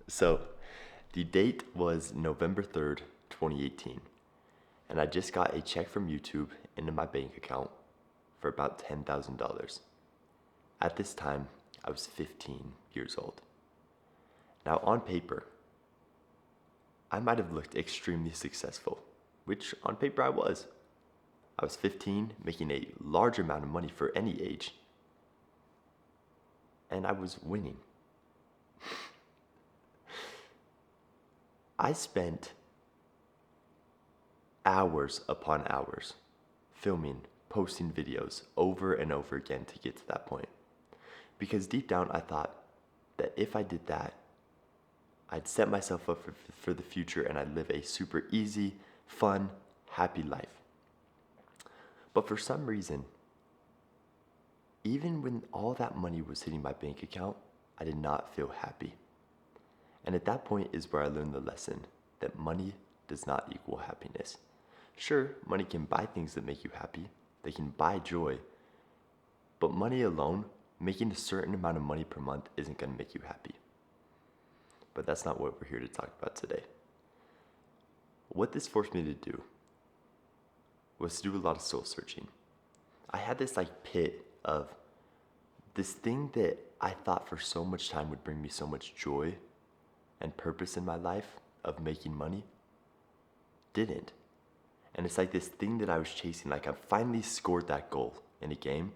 So, the date was November 3rd, 2018, and I just got a check from YouTube into my bank account for about $10,000. At this time, I was 15 years old. Now, on paper, I might have looked extremely successful, which on paper I was. I was 15, making a large amount of money for any age, and I was winning. I spent hours upon hours filming, posting videos over and over again to get to that point. Because deep down, I thought that if I did that, I'd set myself up for the future and I'd live a super easy, fun, happy life. But for some reason, even when all that money was hitting my bank account, I did not feel happy. And at that point is where I learned the lesson that money does not equal happiness. Sure, money can buy things that make you happy, they can buy joy, but money alone, making a certain amount of money per month, isn't going to make you happy. But that's not what we're here to talk about today. What this forced me to do was to do a lot of soul searching. I had this pit of this thing that I thought for so much time would bring me so much joy and purpose in my life of making money, didn't. And it's like this thing that I was chasing, I finally scored that goal in a game,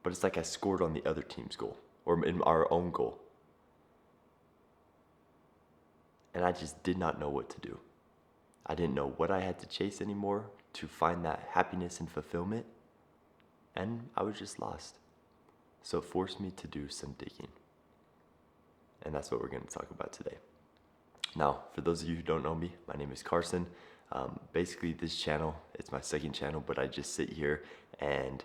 but it's like I scored on the other team's goal, or in our own goal. And I just did not know what to do. I didn't know what I had to chase anymore to find that happiness and fulfillment, and I was just lost. So it forced me to do some digging. And that's what we're going to talk about today. Now, for those of you who don't know me, my name is Carson. Basically, this channel, it's my second channel, but I just sit here and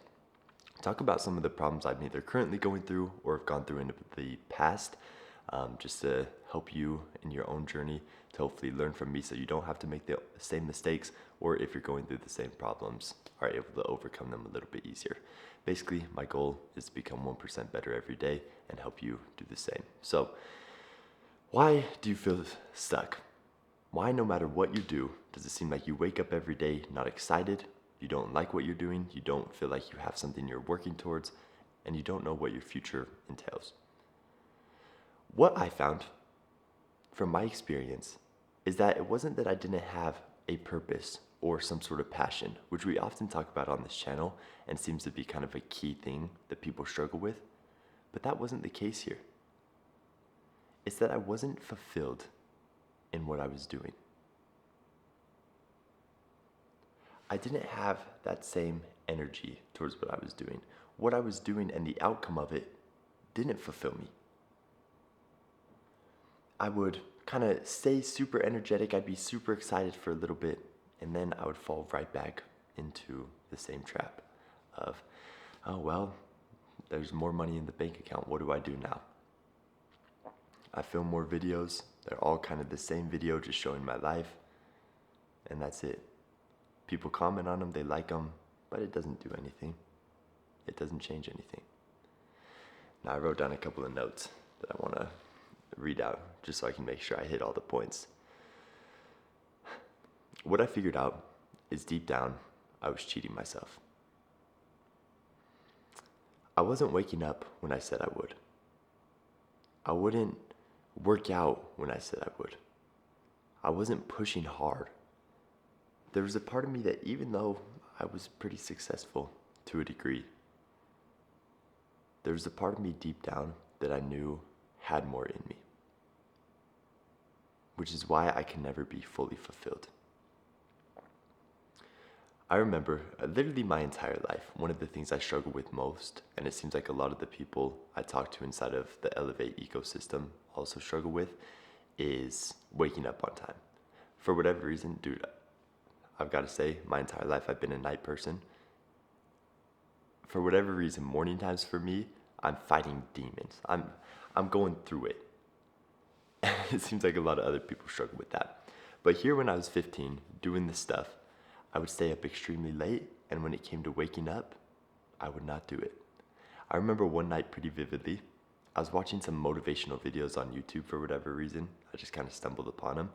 talk about some of the problems I'm either currently going through or have gone through in the past, just to help you in your own journey, to hopefully learn from me so you don't have to make the same mistakes, or if you're going through the same problems, are able to overcome them a little bit easier. Basically, my goal is to become 1% better every day and help you do the same. So, why do you feel stuck? Why, no matter what you do, does it seem like you wake up every day not excited, you don't like what you're doing, you don't feel like you have something you're working towards, and you don't know what your future entails? What I found from my experience is that it wasn't that I didn't have a purpose or some sort of passion, which we often talk about on this channel and seems to be kind of a key thing that people struggle with, but that wasn't the case here. It's that I wasn't fulfilled in what I was doing. I didn't have that same energy towards what I was doing. What I was doing and the outcome of it didn't fulfill me. I would kind of stay super energetic, I'd be super excited for a little bit, and then I would fall right back into the same trap of, oh well, there's more money in the bank account, what do I do now? I film more videos, they're all kind of the same video, just showing my life, and that's it. People comment on them, they like them, but it doesn't do anything. It doesn't change anything. Now I wrote down a couple of notes that I want to read out just so I can make sure I hit all the points. What I figured out is deep down, I was cheating myself. I wasn't waking up when I said I would. I wouldn't work out when I said I would. I wasn't pushing hard. There was a part of me that, even though I was pretty successful to a degree, there was a part of me deep down that I knew had more in me, which is why I can never be fully fulfilled. I remember literally my entire life, one of the things I struggle with most, and it seems like a lot of the people I talk to inside of the Elevate ecosystem also struggle with, is waking up on time. For whatever reason, dude, I've got to say, my entire life I've been a night person. For whatever reason, morning times for me, I'm fighting demons. I'm going through it. It seems like a lot of other people struggle with that. But here when I was 15, doing this stuff, I would stay up extremely late, and when it came to waking up, I would not do it. I remember one night pretty vividly. I was watching some motivational videos on YouTube for whatever reason. I just kind of stumbled upon them.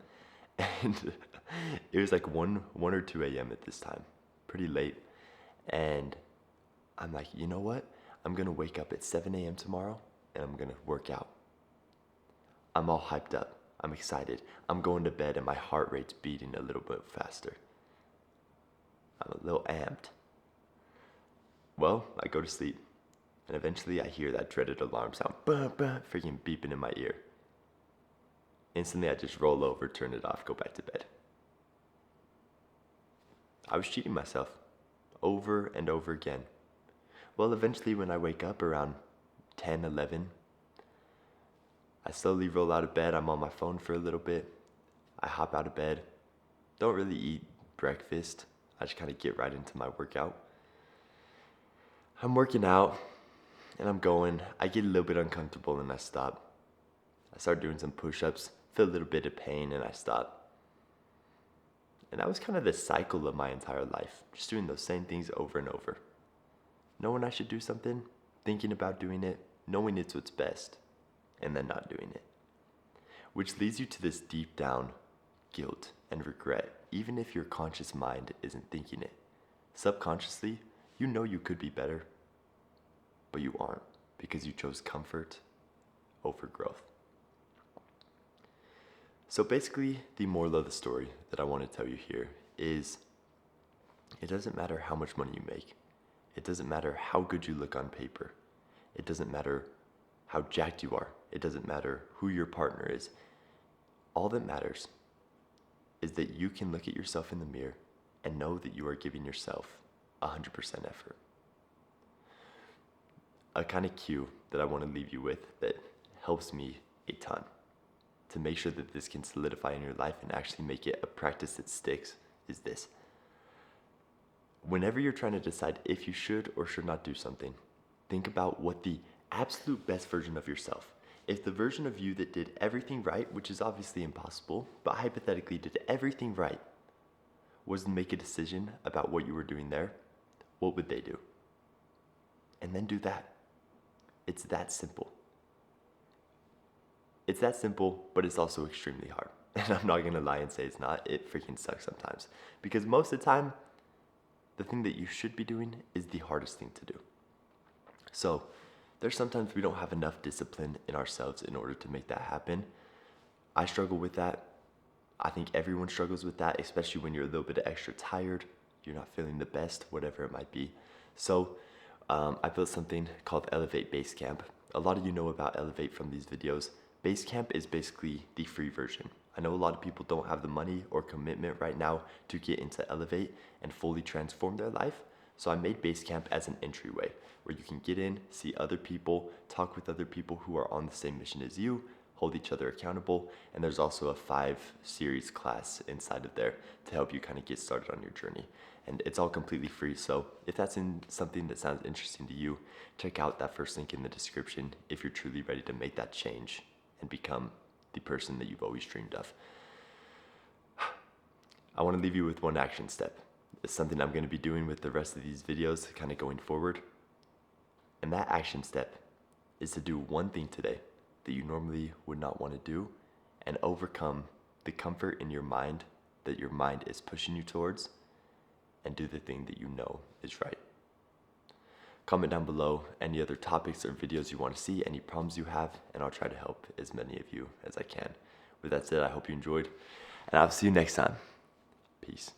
And it was like 1 or 2 a.m. at this time, pretty late. And I'm like, you know what? I'm going to wake up at 7 a.m. tomorrow and I'm going to work out. I'm all hyped up. I'm excited. I'm going to bed and my heart rate's beating a little bit faster. I'm a little amped. Well, I go to sleep. And eventually I hear that dreaded alarm sound, bah, bah, freaking beeping in my ear. Instantly I just roll over, turn it off, go back to bed. I was cheating myself over and over again. Well, eventually when I wake up around 10, 11, I slowly roll out of bed. I'm on my phone for a little bit. I hop out of bed. Don't really eat breakfast. I just kind of get right into my workout. I'm working out and I'm going. I get a little bit uncomfortable and I stop. I start doing some push-ups, feel a little bit of pain and I stop. And that was kind of the cycle of my entire life, just doing those same things over and over. Knowing I should do something, thinking about doing it, knowing it's what's best, and then not doing it. Which leads you to this deep down guilt and regret, even if your conscious mind isn't thinking it. Subconsciously, you know you could be better, but you aren't because you chose comfort over growth. So basically, the moral of the story that I want to tell you here is it doesn't matter how much money you make. It doesn't matter how good you look on paper. It doesn't matter how jacked you are. It doesn't matter who your partner is. All that matters is that you can look at yourself in the mirror and know that you are giving yourself 100% effort. A kind of cue that I want to leave you with that helps me a ton to make sure that this can solidify in your life and actually make it a practice that sticks is this. Whenever you're trying to decide if you should or should not do something, think about what the absolute best version of yourself, if the version of you that did everything right, which is obviously impossible, but hypothetically did everything right, was to make a decision about what you were doing there, what would they do? And then do that. It's that simple. It's that simple, but it's also extremely hard. And I'm not gonna lie and say it's not. It freaking sucks sometimes. Because most of the time, the thing that you should be doing is the hardest thing to do. So, there's sometimes we don't have enough discipline in ourselves in order to make that happen. I struggle with that. I think everyone struggles with that, especially when you're a little bit extra tired, you're not feeling the best, whatever it might be. So, I built something called Elevate Basecamp. A lot of you know about Elevate from these videos. Basecamp is basically the free version. I know a lot of people don't have the money or commitment right now to get into Elevate and fully transform their life. So I made Basecamp as an entryway where you can get in, see other people, talk with other people who are on the same mission as you, hold each other accountable, and there's also a 5-series class inside of there to help you kind of get started on your journey. And it's all completely free, so if that's something that sounds interesting to you, check out that first link in the description if you're truly ready to make that change and become the person that you've always dreamed of. I want to leave you with one action step. It's something I'm going to be doing with the rest of these videos kind of going forward. And that action step is to do one thing today that you normally would not want to do and overcome the comfort in your mind that your mind is pushing you towards and do the thing that you know is right. Comment down below any other topics or videos you want to see, any problems you have, and I'll try to help as many of you as I can. With that said, I hope you enjoyed, and I'll see you next time. Peace.